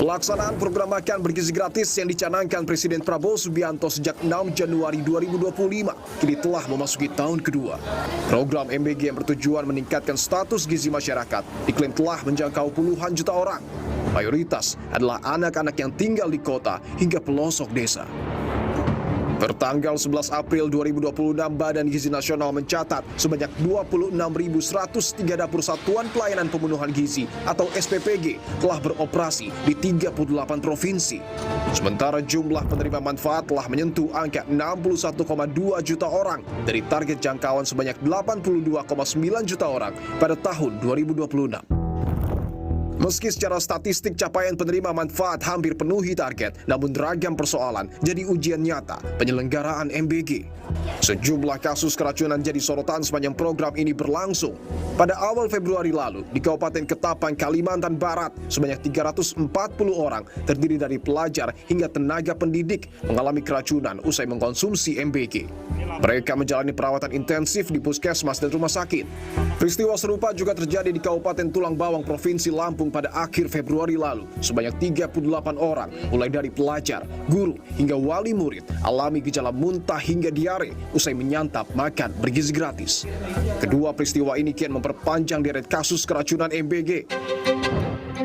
Pelaksanaan program makan bergizi gratis yang dicanangkan Presiden Prabowo Subianto sejak 6 Januari 2025 kini telah memasuki tahun kedua. Program MBG yang bertujuan meningkatkan status gizi masyarakat diklaim telah menjangkau puluhan juta orang. Mayoritas adalah anak-anak yang tinggal di kota hingga pelosok desa. Pertanggal 11 April 2026, Badan Gizi Nasional mencatat sebanyak 26.103 dapur satuan pelayanan pemenuhan gizi atau SPPG telah beroperasi di 38 provinsi. Sementara jumlah penerima manfaat telah menyentuh angka 61,2 juta orang dari target jangkauan sebanyak 82,9 juta orang pada tahun 2026. Meski secara statistik capaian penerima manfaat hampir penuhi target, namun ragam persoalan jadi ujian nyata penyelenggaraan MBG. Sejumlah kasus keracunan jadi sorotan sepanjang program ini berlangsung. Pada awal Februari lalu, di Kabupaten Ketapang, Kalimantan Barat, sebanyak 340 orang terdiri dari pelajar hingga tenaga pendidik mengalami keracunan usai mengkonsumsi MBG. Mereka menjalani perawatan intensif di puskesmas dan rumah sakit. Peristiwa serupa juga terjadi di Kabupaten Tulang Bawang, Provinsi Lampung pada akhir Februari lalu. Sebanyak 38 orang, mulai dari pelajar, guru, hingga wali murid, alami gejala muntah hingga diare usai menyantap makan bergizi gratis. Kedua peristiwa ini kian memperpanjang deret kasus keracunan MBG.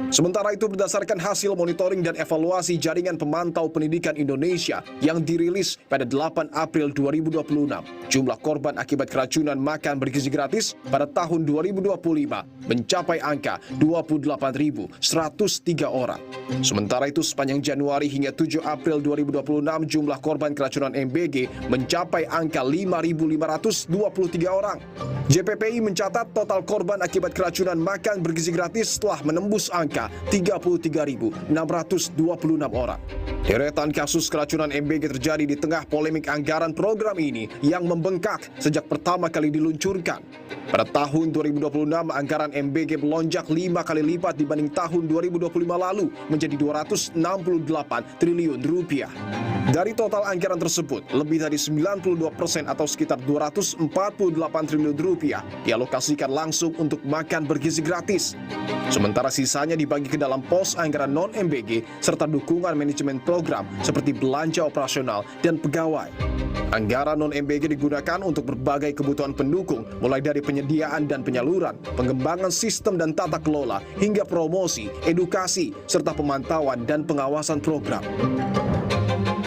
Sementara itu, berdasarkan hasil monitoring dan evaluasi Jaringan Pemantau Pendidikan Indonesia yang dirilis pada 8 April 2026, jumlah korban akibat keracunan makan bergizi gratis pada tahun 2025 mencapai angka 28.103 orang. Sementara itu, sepanjang Januari hingga 7 April 2026, jumlah korban keracunan MBG mencapai angka 5.523 orang. JPPI mencatat total korban akibat keracunan makan bergizi gratis telah menembus angka 33.626 orang. Deretan kasus keracunan MBG terjadi di tengah polemik anggaran program ini yang membengkak sejak pertama kali diluncurkan. Pada tahun 2026, anggaran MBG melonjak 5 kali lipat dibanding tahun 2025 lalu menjadi 268 triliun rupiah. Dari total anggaran tersebut, lebih dari 92% atau sekitar 248 triliun rupiah dialokasikan langsung untuk makan bergizi gratis. Sementara sisanya dibagi ke dalam pos anggaran non-MBG serta dukungan manajemen program seperti belanja operasional dan pegawai. Anggaran non-MBG digunakan untuk berbagai kebutuhan pendukung, mulai dari penyediaan dan penyaluran, pengembangan sistem dan tata kelola, hingga promosi, edukasi, serta pemantauan dan pengawasan program.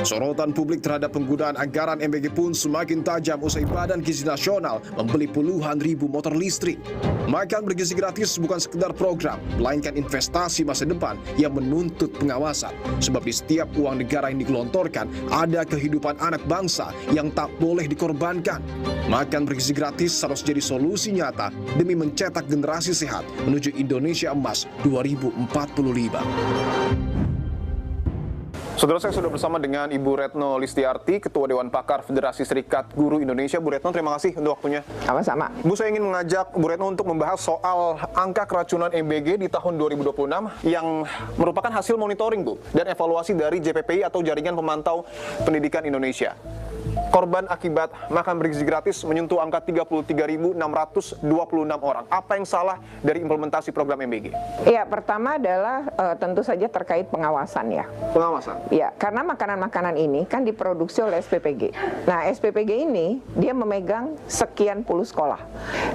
Sorotan publik terhadap penggunaan anggaran MBG pun semakin tajam usai Badan Gizi Nasional membeli puluhan ribu motor listrik. Makan bergizi gratis bukan sekedar program, melainkan investasi masa depan yang menuntut pengawasan. Sebab di setiap uang negara yang digelontorkan, ada kehidupan anak bangsa yang tak boleh dikorbankan. Makan bergizi gratis harus jadi solusi nyata demi mencetak generasi sehat menuju Indonesia Emas 2045. Saudara, saya sudah bersama dengan Ibu Retno Listiarti, Ketua Dewan Pakar Federasi Serikat Guru Indonesia. Bu Retno, terima kasih untuk waktunya. Sama-sama. Bu, saya ingin mengajak Bu Retno untuk membahas soal angka keracunan MBG di tahun 2026 yang merupakan hasil monitoring, Bu, dan evaluasi dari JPPI atau Jaringan Pemantau Pendidikan Indonesia. Korban akibat makan bergizi gratis menyentuh angka 33.626 orang. Apa yang salah dari implementasi program MBG? Ya, pertama adalah tentu saja terkait pengawasan ya. Pengawasan? Ya, karena makanan-makanan ini kan diproduksi oleh SPPG. Nah, SPPG ini dia memegang sekian puluh sekolah.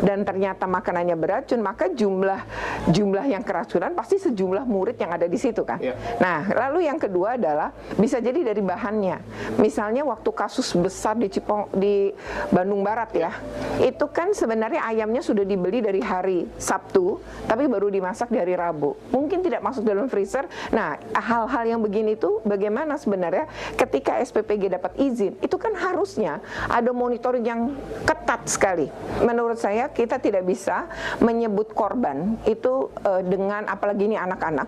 Dan ternyata makanannya beracun, maka jumlah yang keracunan pasti sejumlah murid yang ada di situ kan. Ya. Nah, lalu yang kedua adalah bisa jadi dari bahannya. Misalnya waktu kasus besar di Bandung Barat ya, itu kan sebenarnya ayamnya sudah dibeli dari hari Sabtu, tapi baru dimasak di hari Rabu. Mungkin tidak masuk dalam freezer. Nah, hal-hal yang begini itu bagaimana sebenarnya ketika SPPG dapat izin, itu kan harusnya ada monitoring yang ketat sekali. Menurut saya kita tidak bisa menyebut korban itu dengan, apalagi ini anak-anak,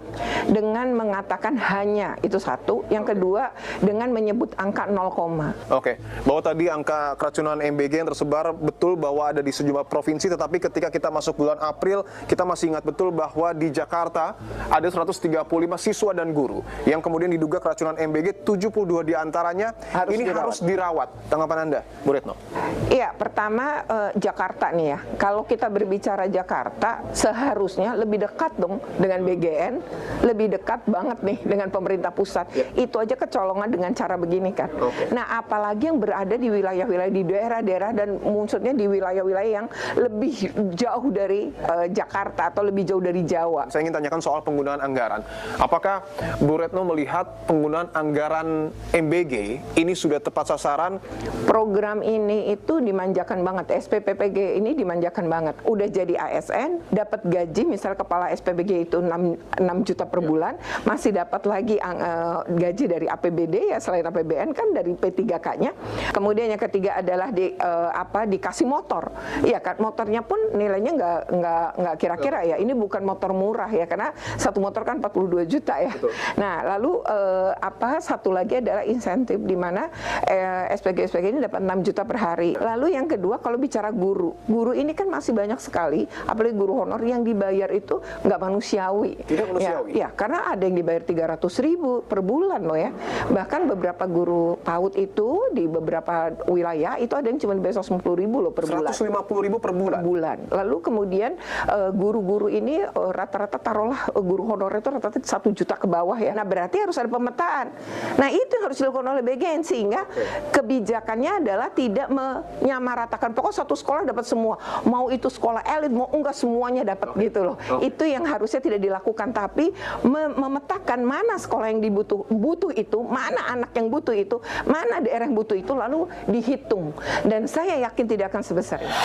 dengan mengatakan hanya itu satu. Yang kedua, dengan menyebut angka 0, Oke. bahwa tadi angka keracunan MBG yang tersebar betul bahwa ada di sejumlah provinsi, tetapi ketika kita masuk bulan April, kita masih ingat betul bahwa di Jakarta ada 135 siswa dan guru yang kemudian diduga keracunan MBG, 72 diantaranya harus dirawat. Tanggapan Anda, Bu Retno? Iya, pertama Jakarta nih ya. Kalau kita berbicara Jakarta, seharusnya lebih dekat dong dengan BGN, lebih dekat banget nih dengan pemerintah pusat. Itu aja kecolongan dengan cara begini kan. Nah, apalagi yang berada di wilayah-wilayah, di daerah-daerah dan maksudnya di wilayah-wilayah yang lebih jauh dari Jakarta atau lebih jauh dari Jawa. Saya ingin tanyakan soal penggunaan anggaran. Apakah Bu Retno melihat penggunaan anggaran MBG ini sudah tepat sasaran? Program ini itu dimanjakan banget. SPPPG ini dimanjakan banget. Udah jadi ASN, dapat gaji, misal kepala SPPG itu 6 juta per bulan, masih dapat lagi gaji dari APBD ya, selain APBN kan dari P3K-nya. Kemudian yang ketiga adalah dikasih motor. Iya kan, motornya pun nilainya nggak kira-kira ya. Ini bukan motor murah ya, karena satu motor kan 42 juta ya. Betul. Nah, lalu satu lagi adalah insentif di mana SPG ini dapat 6 juta per hari. Lalu yang kedua, kalau bicara guru ini kan masih banyak sekali, apalagi guru honor yang dibayar itu nggak manusiawi. Tidak manusiawi? Ya, karena ada yang dibayar 300.000 per bulan loh ya. Bahkan beberapa guru PAUD itu di beberapa wilayah itu ada yang cuma dibayar 150.000 loh per bulan. 150.000 per bulan? Per bulan. Lalu kemudian guru-guru ini rata-rata taruhlah guru honor itu rata-rata 1 juta ke bawah ya. Nah, berarti harus ada pemetaan. Nah, itu yang harus dilakukan oleh BGN sehingga kebijakannya adalah tidak menyamaratakan. Pokoknya satu sekolah dapat semua. Mau itu sekolah elit, mau enggak semuanya dapat gitu loh. Itu yang harusnya tidak dilakukan, tapi memetakan mana sekolah yang butuh itu, mana anak yang butuh itu, mana daerah yang butuh itu, lalu dihitung. Dan saya yakin tidak akan sebesar itu.